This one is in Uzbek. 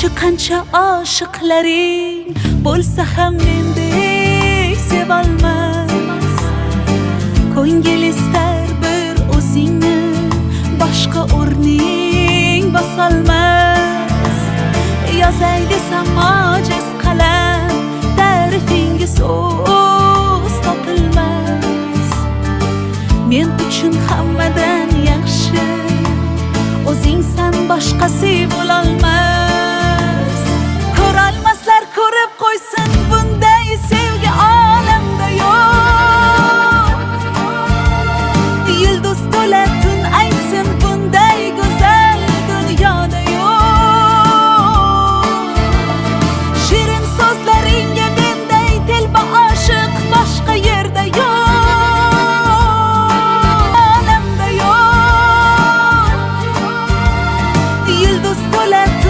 qancha oshiqlaring bo'lsa ham mendek sevolmas. Ko'ngil istar bir o'zingni, boshqa o'rning bosolmas. Yozay desam ojiz qalam, ta'rifinga so'z topilmas. Men uchun hammadan yaxshi o'zingsan, boshqasi bo'lolmas. Ko'rolmaslar ko'rib qo'ysin